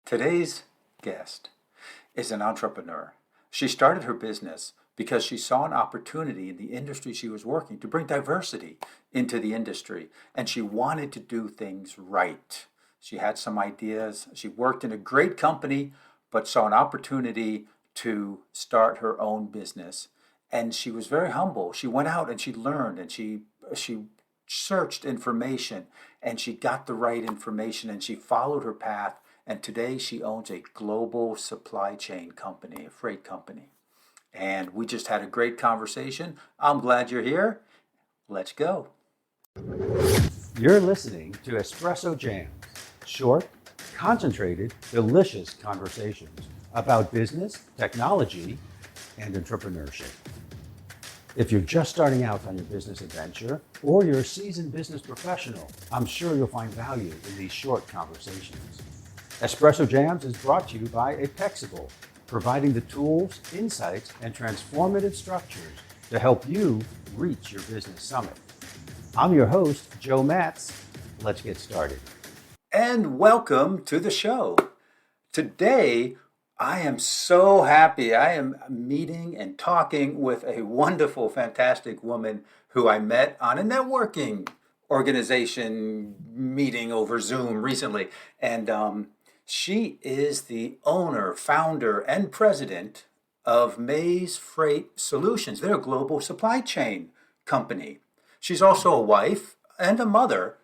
Today's guest is an entrepreneur. She started her business because she saw an opportunity in the industry she was working to bring diversity into the industry, and she wanted to do things right. She had some ideas. She worked in a great company, but saw an opportunity to start her own business. And she was very humble. She went out and she learned and she searched information and she got the right information and she followed her path. And today she owns a global supply chain company, a freight company. And we just had a great conversation. I'm glad you're here. Let's go. You're listening to Espresso Jams, short, concentrated, delicious conversations about business, technology, and entrepreneurship. If you're just starting out on your business adventure or you're a seasoned business professional, I'm sure you'll find value in these short conversations. Espresso Jams is brought to you by Apexible, providing the tools, insights, and transformative structures to help you reach your business summit. I'm your host, Joe Matz. Let's get started. And welcome to the show. Today, I am so happy. I am meeting and talking with a wonderful, fantastic woman who I met on a networking organization meeting over Zoom recently. And she is the owner, founder, and president of Mays Freight Solutions. They're a global supply chain company. She's also a wife and a mother,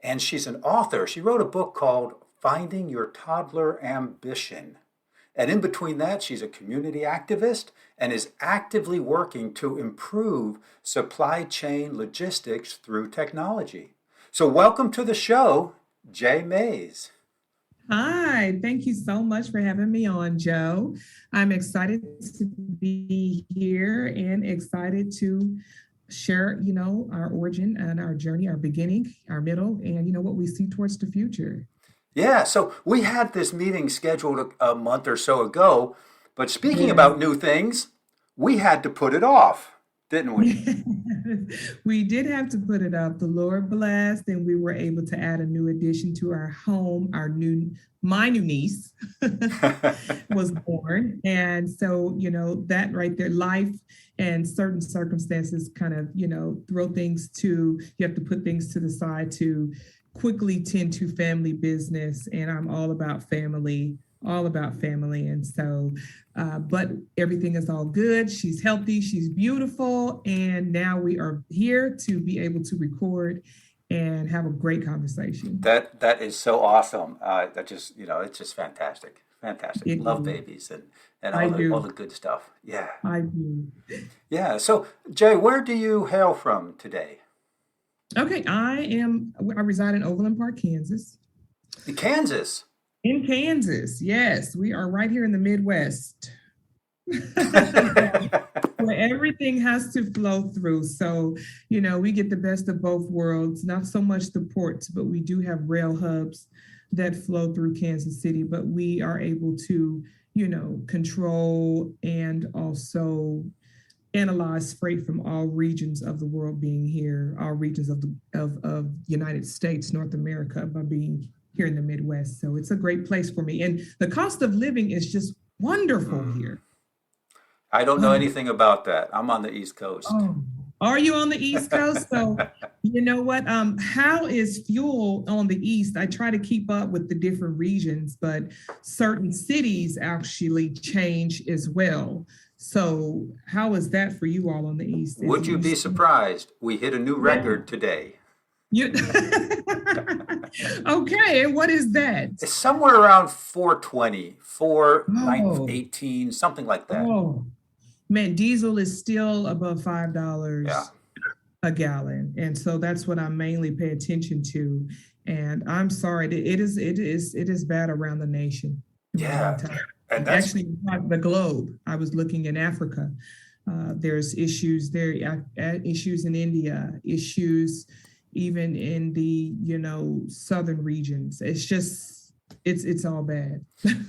and she's an author. She wrote a book called Finding Your Toddler Ambition. And in between that, she's a community activist and is actively working to improve supply chain logistics through technology. So welcome to the show, Jay Mays. Hi, thank you so much for having me on, Joe. I'm excited to be here and excited to share, our origin and our journey, our beginning, our middle, and, what we see towards the future. Yeah, so we had this meeting scheduled a month or so ago, but speaking Yes. about new things, we had to put it off, didn't we? We did have to put it up. The Lord blessed, and we were able to add a new addition to our home. My new niece was born. And so, that right there, life and certain circumstances kind of, you have to put things to the side to quickly tend to family business. And I'm all about family. And so, but everything is all good. She's healthy, she's beautiful. And now we are here to be able to record and have a great conversation. That is so awesome. It's just fantastic. Fantastic. It Love is. babies and I all do. the good stuff. Yeah. I do. Yeah. So Jay, where do you hail from today? Okay, I reside in Overland Park, Kansas. Kansas. In Kansas, yes, we are right here in the Midwest. Where everything has to flow through. So, we get the best of both worlds, not so much the ports, but we do have rail hubs that flow through Kansas City, but we are able to, control and also analyze freight from all regions of the world being here, all regions of the United States, North America, by being here in the Midwest. So it's a great place for me. And the cost of living is just wonderful here. I don't know anything about that. I'm on the East Coast. Oh, are you on the East Coast? So you know what? How is fuel on the East? I try to keep up with the different regions, but certain cities actually change as well. So how is that for you all on the East? Would you be surprised? We hit a new record today. You okay, and what is that? It's somewhere around 420, Oh, 18, something like that. oh, man, diesel is still above $5 Yeah. a gallon, and so that's what I mainly pay attention to. And I'm sorry, it is bad around the nation. Yeah. And that's Actually, not the globe. I was looking in Africa. There's issues there, issues in India, issues even in the southern regions. It's all bad.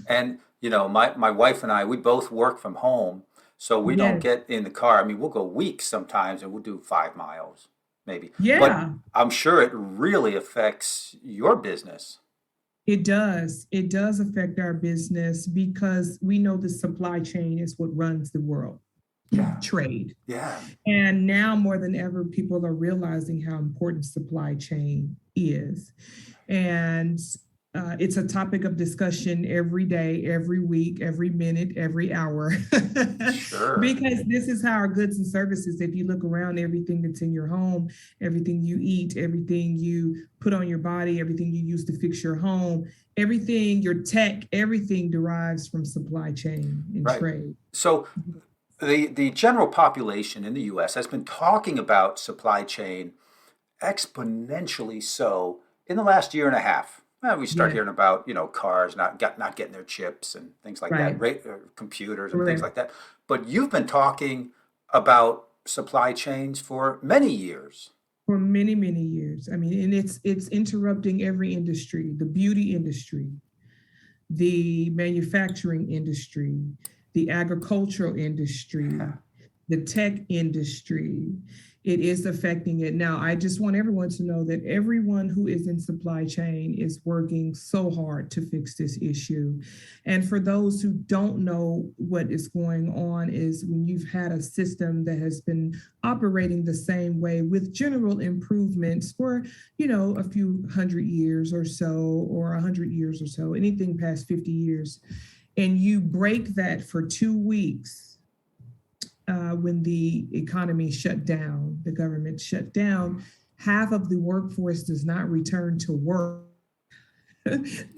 and my wife and I, we both work from home, so we don't Yes. get in the car. I mean, we'll go weeks sometimes and we'll do 5 miles maybe. But Yeah. I'm sure it really affects your business. It does. It does affect our business because we know the supply chain is what runs the world, Yeah. trade. Yeah. And now more than ever, people are realizing how important supply chain is. And it's a topic of discussion every day, every week, every minute, every hour. Sure. Because this is how our goods and services, if you look around, everything that's in your home, everything you eat, everything you put on your body, everything you use to fix your home, everything, your tech, everything derives from supply chain and Right. trade. So the general population in the US has been talking about supply chain exponentially so in the last year and a half. We start Yeah, hearing about, cars not getting their chips and things like that, right. computers and things Correct. like that. But you've been talking about supply chains for many years. For many, many years. I mean, and it's interrupting every industry, the beauty industry, the manufacturing industry, the agricultural industry, the tech industry. It is affecting it. Now, I just want everyone to know that everyone who is in supply chain is working so hard to fix this issue. And for those who don't know what is going on, is when you've had a system that has been operating the same way with general improvements for, a few hundred years or so, or 100 years or so, anything past 50 years, and you break that for 2 weeks, when the economy shut down, the government shut down, half of the workforce does not return to work.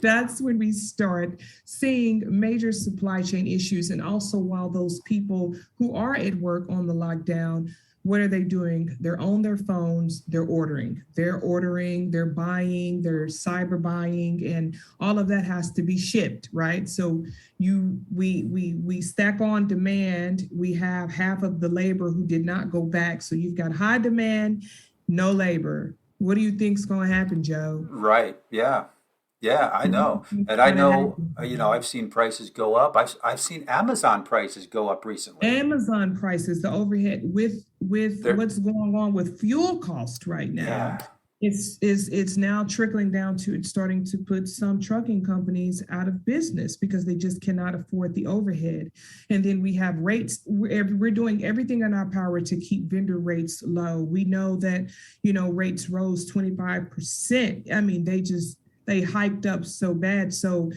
That's when we start seeing major supply chain issues. And also, while those people who are at work on the lockdown, what are they doing? They're on their phones, they're buying, they're cyber buying, and all of that has to be shipped, right? So we stack on demand. We have half of the labor who did not go back. So you've got high demand, no labor. What do you think's going to happen, Joe? Right. Yeah. Yeah, I What do know. you think's And I going to know, happen? I've seen prices go up. I've seen Amazon prices go up recently. Amazon prices, the overhead with They're, what's going on with fuel cost right now. yeah, It's now trickling down to it's starting to put some trucking companies out of business because they just cannot afford the overhead. And then we have rates. We're doing everything in our power to keep vendor rates low. We know that rates rose 25%. I mean, they hiked up so bad. So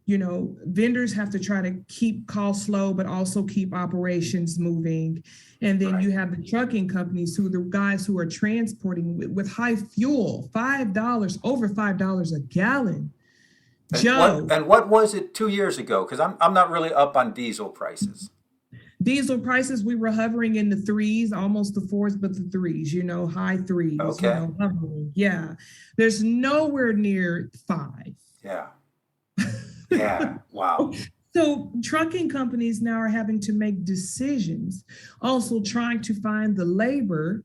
vendors have to try to keep costs low, but also keep operations moving. And then right. you have the trucking companies the guys who are transporting with high fuel, $5, over $5 a gallon. Joe, And what was it 2 years ago? Because I'm not really up on diesel prices. diesel prices, we were hovering in the threes, almost the fours, but the threes, high threes, Okay. hovering. Yeah. There's nowhere near five. Yeah. Yeah. Wow. So trucking companies now are having to make decisions, also trying to find the labor.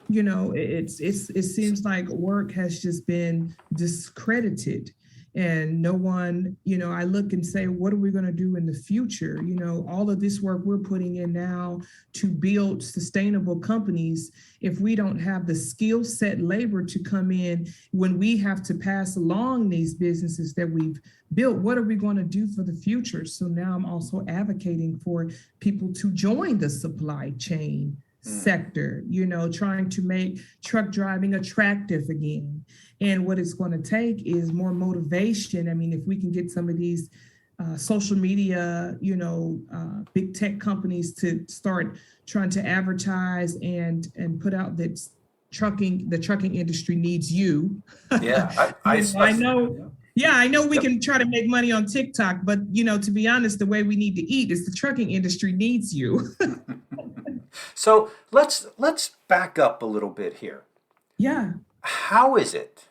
It seems like work has just been discredited, and no one. I look and say, what are we going to do in the future? All of this work we're putting in now to build sustainable companies, if we don't have the skill set labor to come in when we have to pass along these businesses that we've built, what are we going to do for the future? So now I'm also advocating for people to join the supply chain sector, trying to make truck driving attractive again. And what it's going to take is more motivation. I mean, if we can get some of these social media, big tech companies to start trying to advertise and put out that the trucking industry needs you. Yeah. I know. Yeah, I know we can try to make money on TikTok, but to be honest, the way we need to eat is the trucking industry needs you. So let's back up a little bit here. Yeah. How is it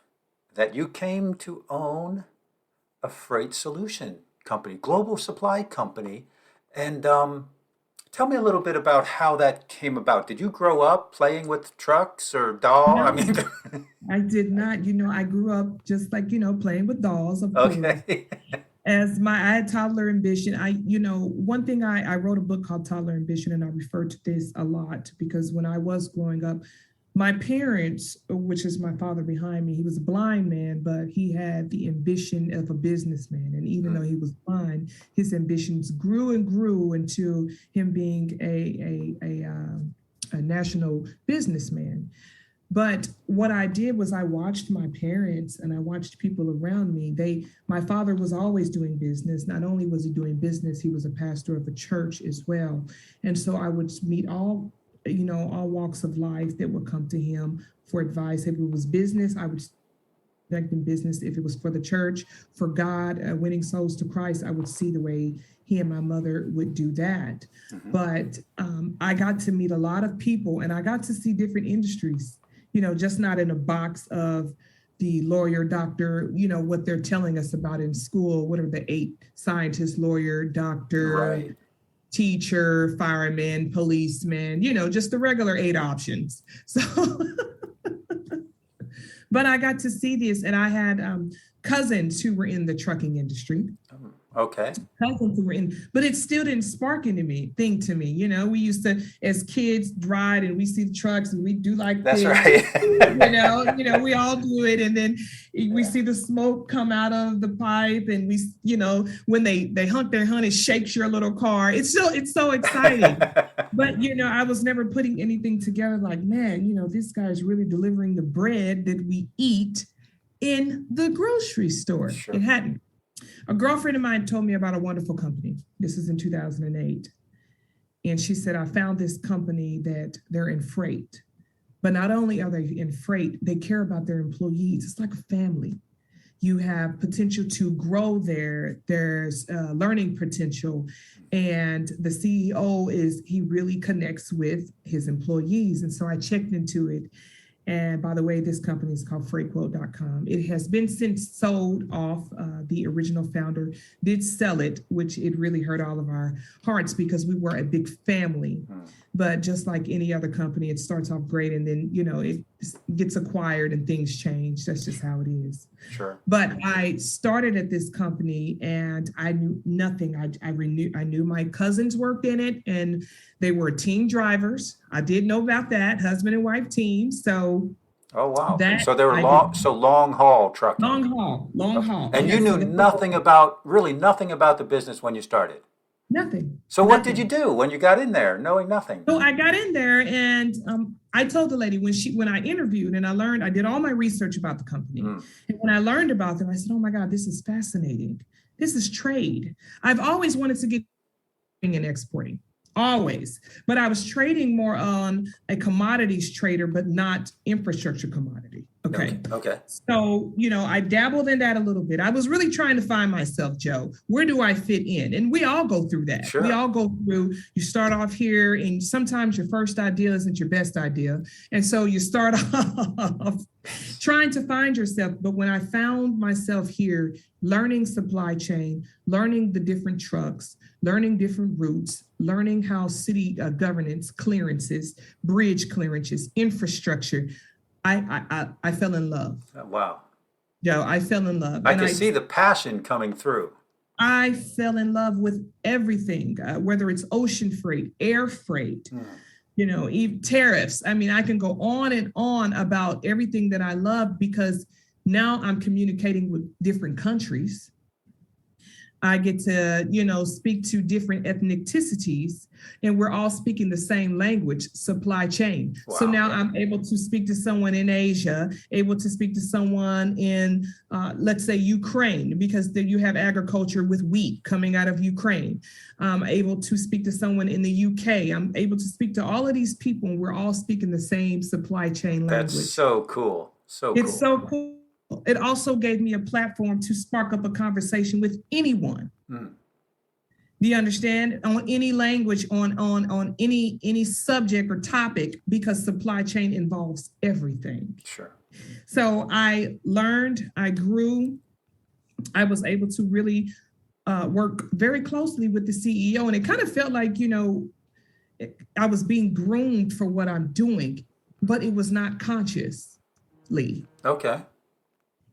that you came to own a freight solution company, global supply company, and tell me a little bit about how that came about. Did you grow up playing with trucks or doll? I No, mean, I did not. I grew up just like, playing with dolls, of course. okay. I had toddler ambition. One thing I wrote a book called Toddler Ambition, and I refer to this a lot because when I was growing up, My parents, which is my father behind me, he was a blind man, but he had the ambition of a businessman. And even though he was blind, his ambitions grew and grew into him being a national businessman. But what I did was I watched my parents and I watched people around me. My father was always doing business. Not only was he doing business, he was a pastor of a church as well. And so I would meet all walks of life that would come to him for advice. If it was business, I would connect in business. If it was for the church, for God, winning souls to Christ, I would see the way he and my mother would do that. Mm-hmm. But I got to meet a lot of people and I got to see different industries, just not in a box of the lawyer, doctor, what they're telling us about in school. What are the 8 scientists, lawyer, doctor, right, teacher, fireman, policeman, just the regular 8 options. So, but I got to see this, and I had cousins who were in the trucking industry. Okay. Cousins who were in, but it still didn't spark anything to me. We used to, as kids, ride and we see the trucks and we do like that's this. Right. We all do it, and then we see the smoke come out of the pipe, and we, when they hunt their hunt, it shakes your little car. It's so exciting. But I was never putting anything together. Like, man, this guy is really delivering the bread that we eat in the grocery store. Sure. It hadn't. A girlfriend of mine told me about a wonderful company. This is in 2008. And she said, I found this company that they're in freight. But not only are they in freight, they care about their employees. It's like a family. You have potential to grow there. There's learning potential. And the CEO he really connects with his employees. And so I checked into it. And by the way, this company is called freightquote.com. It has been since sold off. The original founder did sell it, which it really hurt all of our hearts because we were a big family. But just like any other company, it starts off great and then, it gets acquired and things change. That's just how it is. Sure. But I started at this company and I knew nothing. I knew my cousins worked in it and they were team drivers. I did know about that, husband and wife team. So oh, wow. So they were long haul trucking. Long haul. And you knew nothing about the business when you started? Nothing. So what did you do when you got in there, knowing nothing? So I got in there and I told the lady when I interviewed and I did all my research about the company. And when I learned about them, I said, oh my God, this is fascinating. This is trade. I've always wanted to get in exporting. Always. But I was trading more on a commodities trader, but not infrastructure commodity. Okay. So, I dabbled in that a little bit. I was really trying to find myself, Joe. Where do I fit in? And we all go through that. Sure. We all go through, you start off here and sometimes your first idea isn't your best idea. And so you start off trying to find yourself. But when I found myself here, learning supply chain, learning the different trucks, learning different routes, learning how city governance, clearances, bridge clearances, infrastructure, I fell in love. Wow. Joe, I fell in love. I can see the passion coming through. I fell in love with everything, whether it's ocean freight, air freight, even tariffs. I mean, I can go on and on about everything that I love because now I'm communicating with different countries. I get to, speak to different ethnicities and we're all speaking the same language, supply chain. Wow. So now I'm able to speak to someone in Asia, able to speak to someone in, let's say, Ukraine, because you have agriculture with wheat coming out of Ukraine. I'm able to speak to someone in the UK. I'm able to speak to all of these people and we're all speaking the same supply chain language. That's so cool. It's so cool. It also gave me a platform to spark up a conversation with anyone. Do you understand? On any language, on any subject or topic, because supply chain involves everything. Sure. So I learned, I grew, I was able to really work very closely with the CEO. And it kind of felt like, I was being groomed for what I'm doing, but it was not consciously. Okay.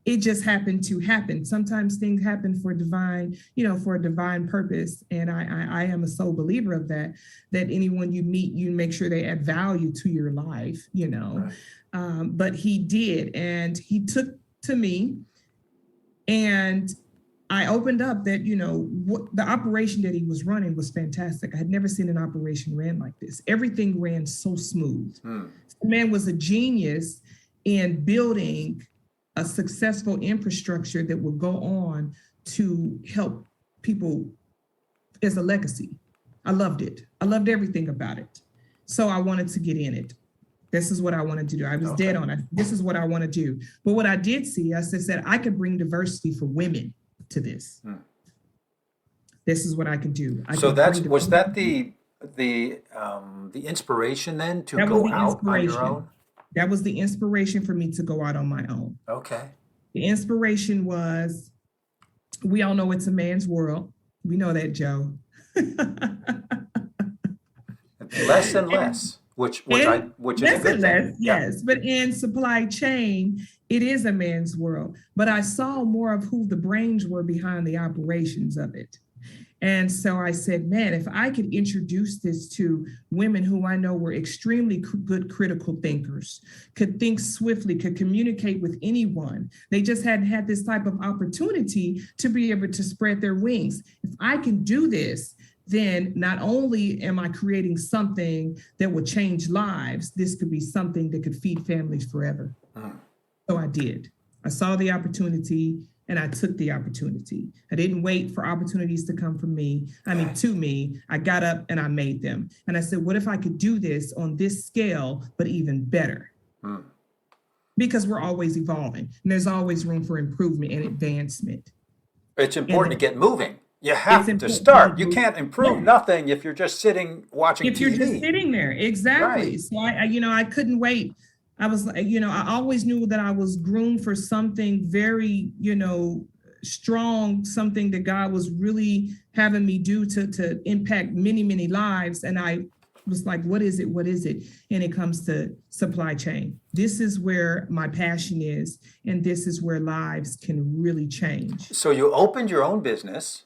it just happened to happen. Sometimes things happen for divine, for a divine purpose. And I am a sole believer of that anyone you meet, you make sure they add value to your life, Right. But he did, and he took to me, and I opened up that, what the operation that he was running was fantastic. I had never seen an operation ran like this. Everything ran so smooth. The man was a genius in building a successful infrastructure that would go on to help people as a legacy. I loved it. I loved everything about it. So I wanted to get in it. This is what I wanted to do. I was dead on it. This is what I want to do. But what I did see, I said, I could bring diversity for women to this. This is what I could do. Was that the inspiration then to go out on your own? That was the inspiration for me to go out on my own. Okay. The inspiration was, we all know it's a man's world. We know that, Joe. Less and less, which is a good thing. Yes, but in supply chain, it is a man's world. But I saw more of who the brains were behind the operations of it. And so I said, man, if I could introduce this to women who I know were extremely good critical thinkers, could think swiftly, could communicate with anyone. They just hadn't had this type of opportunity to be able to spread their wings. If I can do this, then not only am I creating something that will change lives, this could be something that could feed families forever. So I did. I saw the opportunity and I took the opportunity. I didn't wait for opportunities to come from me. To me. I got up and I made them. And I said, what if I could do this on this scale, but even better? Because we're always evolving and there's always room for improvement and advancement. It's important to get moving. You have to start. You can't improve nothing if you're just sitting watching TV. If you're just sitting there, exactly. Right. So I couldn't wait. I was like, I always knew that I was groomed for something very, strong, something that God was really having me do to impact many, many lives. And I was like, what is it? What is it? And it comes to supply chain. This is where my passion is. And this is where lives can really change. So you opened your own business.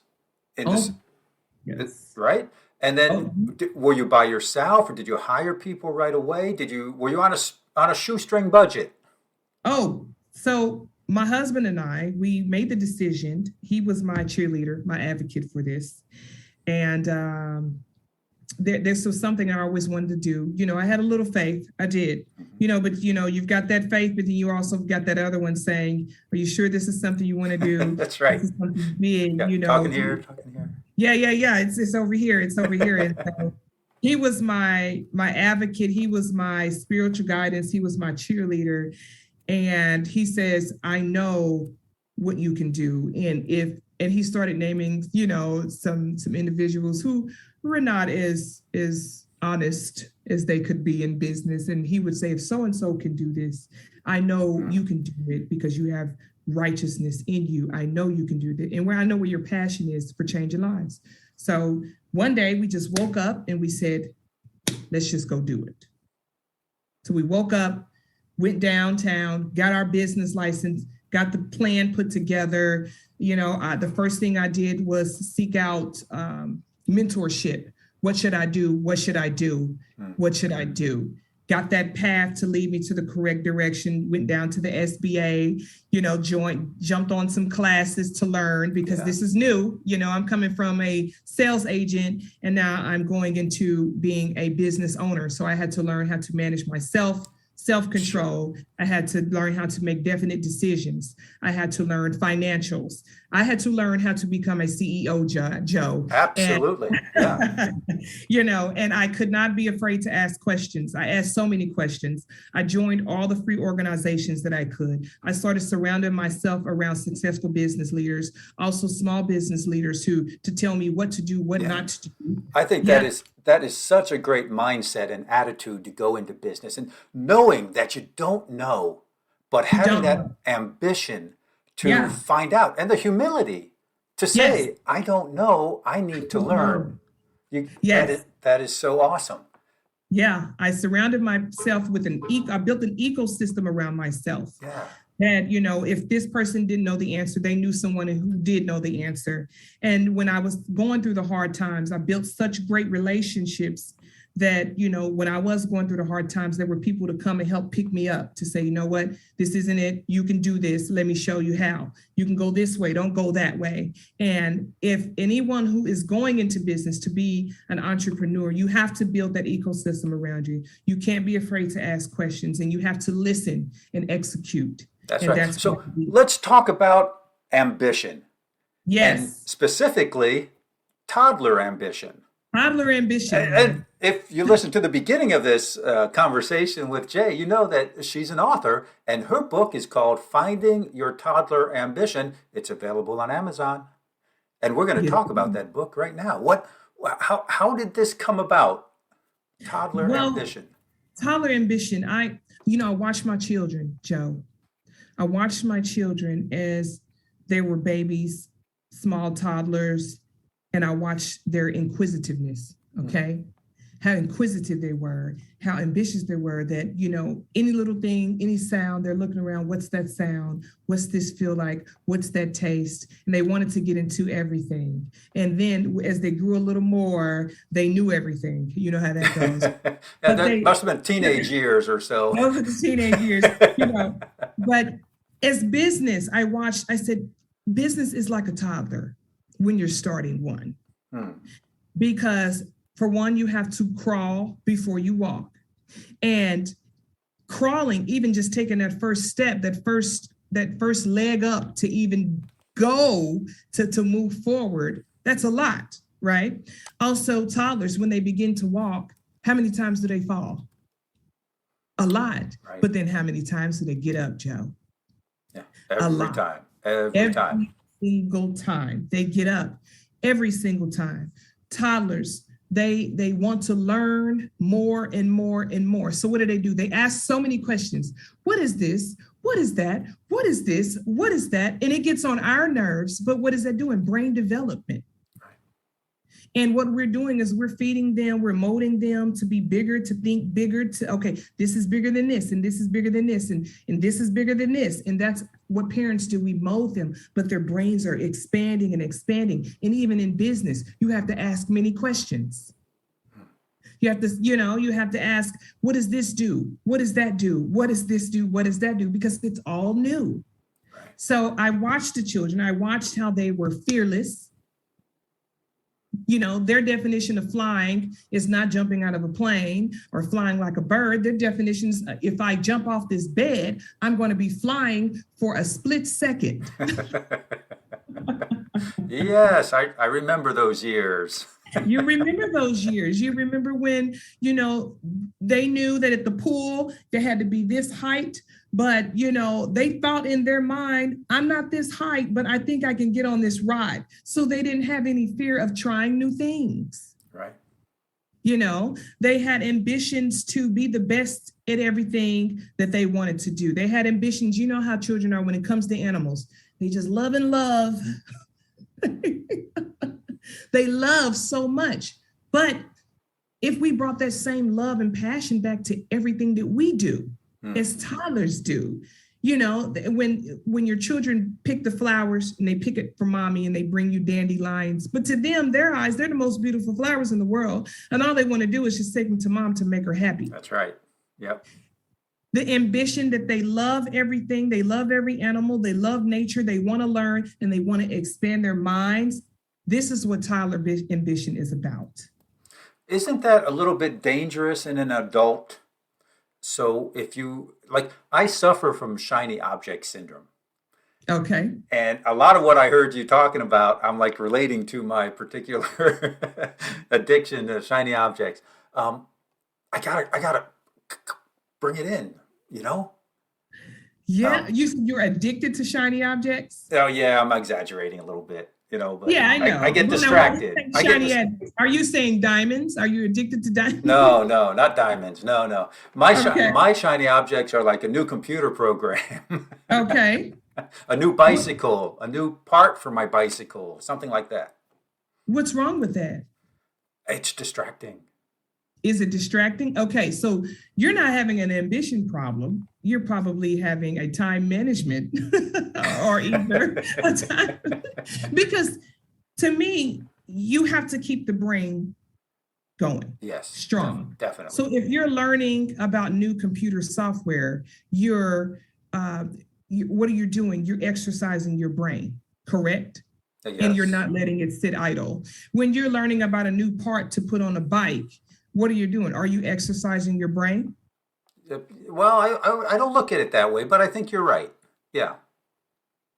Yes. Right? And then were you by yourself or did you hire people right away? Were you on a shoestring budget? So my husband and I, we made the decision. He was my cheerleader, my advocate for this. And there's something I always wanted to do. I had a little faith. I did. But you've got that faith, but then you also got that other one saying, are you sure this is something you want to do? That's right. This is something big, Talking here. Yeah. It's over here. It's over here. And so he was my advocate. He was my spiritual guidance. He was my cheerleader. And he says, I know what you can do. And he started naming, some individuals who were not as honest as they could be in business. And he would say, if so-and-so can do this, I know you can do it because you have righteousness in you. I know you can do that. And I know where your passion is for changing lives. So one day we just woke up and we said, let's just go do it. So we woke up, went downtown, got our business license, got the plan put together. The first thing I did was seek out mentorship. What should I do? What should I do? What should I do? Got that path to lead me to the correct direction, went down to the SBA, jumped on some classes to learn because this is new. I'm coming from a sales agent and now I'm going into being a business owner. So I had to learn how to manage myself, self-control. I had to learn how to make definite decisions. I had to learn financials. I had to learn how to become a CEO, Joe. Absolutely. And I could not be afraid to ask questions. I asked so many questions. I joined all the free organizations that I could. I started surrounding myself around successful business leaders, also small business leaders to tell me what to do, what not to do. I think that is such a great mindset and attitude to go into business, and knowing that you don't know, but having that ambition to find out and the humility to say, I don't know, I need to learn. That is so awesome. Yeah, I surrounded myself with I built an ecosystem around myself. Yeah. that, if this person didn't know the answer, they knew someone who did know the answer. And when I was going through the hard times, I built such great relationships that, when I was going through the hard times, there were people to come and help pick me up to say, you know what, this isn't it. You can do this. Let me show you how. You can go this way. Don't go that way. And if anyone who is going into business to be an entrepreneur, you have to build that ecosystem around you. You can't be afraid to ask questions, and you have to listen and execute. That's And right. So let's talk about ambition. Yes. And specifically, toddler ambition. Toddler ambition. And if you listen to the beginning of this conversation with Jay, you know that she's an author, and her book is called Finding Your Toddler Ambition. It's available on Amazon. And we're going to talk about that book right now. How did this come about? Toddler ambition. Toddler ambition. I watched my children, Joe. I watched my children as they were babies, small toddlers, and I watched their inquisitiveness, okay? How inquisitive they were, how ambitious they were, that, any little thing, any sound, they're looking around, what's that sound? What's this feel like? What's that taste? And they wanted to get into everything. And then as they grew a little more, they knew everything. You know how that goes. That must have been teenage years or so. Those are the teenage years, But as business, I said, business is like a toddler when you're starting one. Because for one, you have to crawl before you walk. And crawling, even just taking that first step, that first leg up to even go to move forward, that's a lot, right? Also, toddlers, when they begin to walk, how many times do they fall? A lot. Right. But then how many times do they get up, Joe? Yeah, every time. Every single time they get up, every single time. Toddlers, they want to learn more and more and more. So what do? They ask so many questions. What is this? What is that? What is this? What is that? And it gets on our nerves, but what is that doing? Brain development. And what we're doing is we're feeding them, we're molding them to be bigger, to think bigger, okay, this is bigger than this, and this is bigger than this, and this is bigger than this. And that's what parents do. We mold them, but their brains are expanding and expanding. And even in business, you have to ask many questions. You have to ask, what does this do? What does that do? What does this do? What does that do? Because it's all new. So I watched the children. I watched how they were fearless. Their definition of flying is not jumping out of a plane or flying like a bird. Their definition is, if I jump off this bed, I'm going to be flying for a split second. Yes, I remember those years. You remember those years. You remember when, they knew that at the pool, there had to be this height. But, they thought in their mind, I'm not this height, but I think I can get on this ride. So they didn't have any fear of trying new things. Right. They had ambitions to be the best at everything that they wanted to do. They had ambitions. You know how children are when it comes to animals. They just love and love. They love so much. But if we brought that same love and passion back to everything that we do, as toddlers do, when your children pick the flowers and they pick it for mommy and they bring you dandelions, but to them, their eyes, they're the most beautiful flowers in the world. And all they want to do is just take them to mom to make her happy. That's right. Yep. The ambition that they love everything, they love every animal, they love nature, they want to learn, and they want to expand their minds. This is what toddler ambition is about. Isn't that a little bit dangerous in an adult? So if I suffer from shiny object syndrome. Okay. And a lot of what I heard you talking about, I'm relating to my particular addiction to shiny objects. I gotta bring it in, Yeah, you're addicted to shiny objects? Oh yeah, I'm exaggerating a little bit. But yeah, I know. I get distracted. Are you saying diamonds? Are you addicted to diamonds? No, not diamonds. No. My shiny objects are like a new computer program. Okay. A new bicycle, a new part for my bicycle, something like that. What's wrong with that? It's distracting. Is it distracting? Okay, so you're not having an ambition problem. You're probably having a time management or either a time, because to me, you have to keep the brain going Yes, strong. definitely. So if you're learning about new computer software, what are you doing? You're exercising your brain, correct? And you're Yes. not letting it sit idle. When you're learning about a new part to put on a bike, what are you doing? Are you exercising your brain? Well, I don't look at it that way, but I think you're right. Yeah,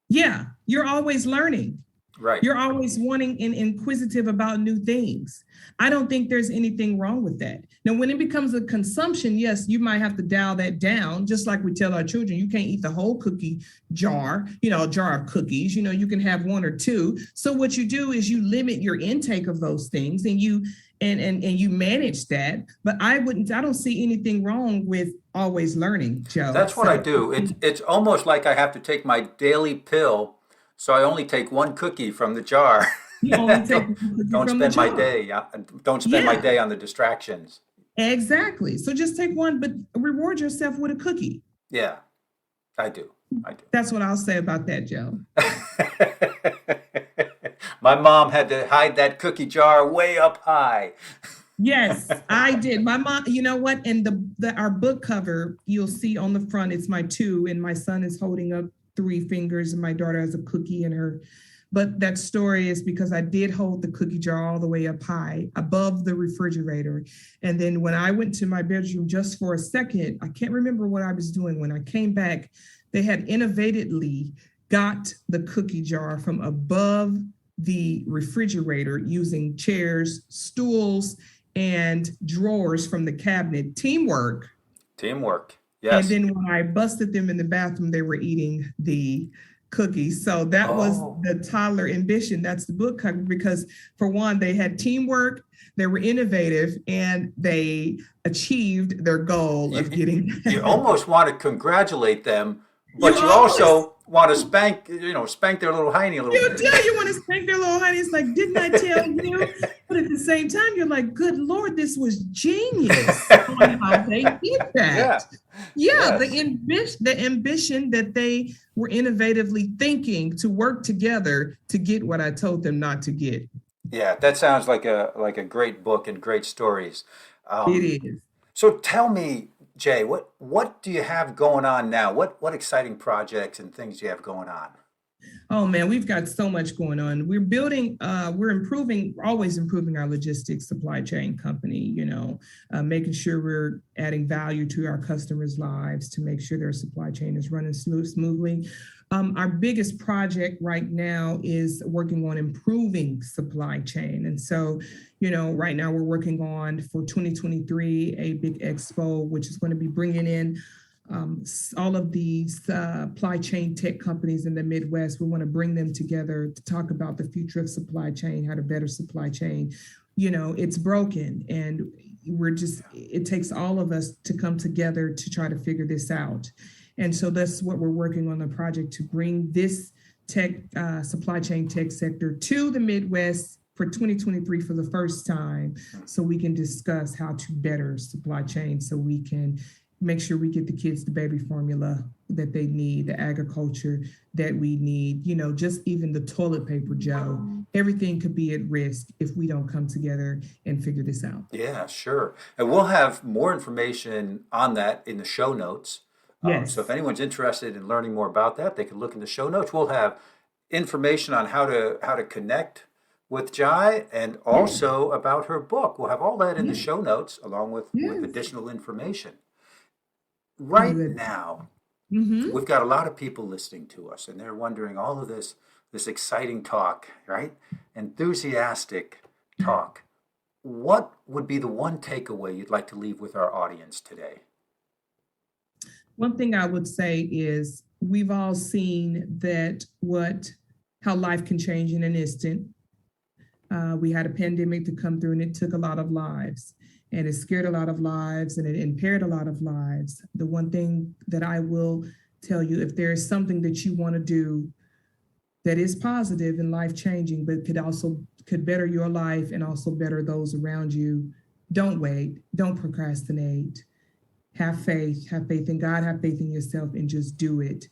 Yeah, you're always learning. right. You're always wanting and inquisitive about new things. I don't think there's anything wrong with that. Now, when it becomes a consumption, yes, you might have to dial that down, just like we tell our children, you can't eat the whole cookie jar, a jar of cookies, you can have one or two. So what you do is you limit your intake of those things and you manage that. But I don't see anything wrong with always learning, Joe. That's what I do. It's almost like I have to take my daily pill, so I only take one cookie from the jar. You only take Don't from the spend my jar. day. Don't spend my Yeah. day on the distractions. Exactly. So just take one, but reward yourself with a cookie. Yeah, I do. I do. That's what I'll say about that, Joe. My mom had to hide that cookie jar way up high. Yes, I did. My mom, you know what? And our book cover, you'll see on the front, it's my two, and my son is holding up three fingers, and my daughter has a cookie in her. But that story is because I did hold the cookie jar all the way up high above the refrigerator. And then when I went to my bedroom just for a second, I can't remember what I was doing. When I came back, they had innovatively got the cookie jar from above the refrigerator using chairs, stools, and drawers from the cabinet. Teamwork. Teamwork. And Yes. then when I busted them in the bathroom, they were eating the cookies. So that was Oh, the toddler ambition. That's the book cover because, for one, they had teamwork, they were innovative, and they achieved their goal of you, getting. you almost want to congratulate them, You but you always also want to spank their little hiney a little You bit. do. You want to spank their little honey. It's like, didn't I tell you? But at the same time, you're like, good Lord, this was genius on how they did Yeah. that. Yeah, Yes. the ambition that they were innovatively thinking to work together to get what I told them not to get. Yeah. That sounds like a great book and great stories. Um, It is. so tell me, Jay, what do you have going on now? What exciting projects and things do you have going on? Oh man, we've got so much going on. We're improving, always improving our logistics supply chain company, making sure we're adding value to our customers' lives to make sure their supply chain is running smoothly. Our biggest project right now is working on improving supply chain. And so, right now we're working on for 2023, a big expo, which is going to be bringing in all of these supply chain tech companies in the Midwest. We want to bring them together to talk about the future of supply chain, how to better supply chain. It's broken, and it takes all of us to come together to try to figure this out. And so that's what we're working on, the project to bring this supply chain tech sector to the Midwest for 2023 for the first time, so we can discuss how to better supply chain, so we can make sure we get the kids the baby formula that they need, the agriculture that we need, just even the toilet paper, Joe. Everything could be at risk if we don't come together and figure this out. Yeah, sure. And we'll have more information on that in the show notes. So if Yes. anyone's interested in learning more about that, they can look in the show notes. We'll have information on how to connect with Jai and Yes. also about her book. We'll have all that in the Yes. show notes along with Yes. additional information. Right Good. now, Mm-hmm. we've got a lot of people listening to us and they're wondering all of this exciting talk, right? Enthusiastic talk. What would be the one takeaway you'd like to leave with our audience today? One thing I would say is we've all seen how life can change in an instant. We had a pandemic to come through, and it took a lot of lives, and it scared a lot of lives, and it impaired a lot of lives. The one thing that I will tell you, if there is something that you want to do that is positive and life changing, but could better your life and also better those around you, don't wait, don't procrastinate. Have faith in God, have faith in yourself, and just do it,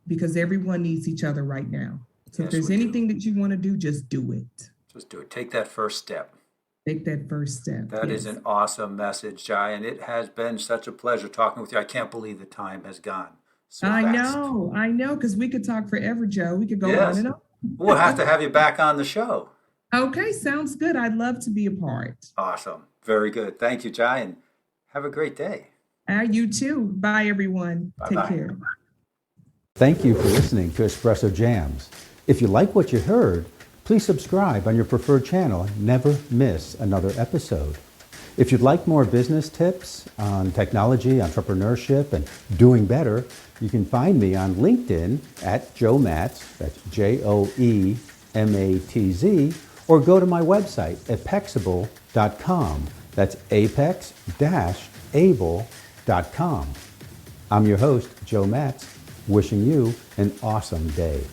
because everyone needs each other right now. So if Yes, there's we do. anything that you want to do, just do it. Just do it. Take that first step. Take that first step. That is an awesome message, Jai, and it has been such a pleasure talking with you. I can't believe the time has gone so I fast. I know, because we could talk forever, Joe. We could go on Yes. and on. We'll have to have you back on the show. Okay, sounds good. I'd love to be a part. Awesome. Very good. Thank you, Jai, and have a great day. You too. Bye, everyone. Bye-bye. Take care. Thank you for listening to Espresso Jams. If you like what you heard, please subscribe on your preferred channel and never miss another episode. If you'd like more business tips on technology, entrepreneurship, and doing better, you can find me on LinkedIn at Joe Matz, that's Joematz, or go to my website, apexable.com. That's apex-able.com. I'm your host, Joe Matz, wishing you an awesome day.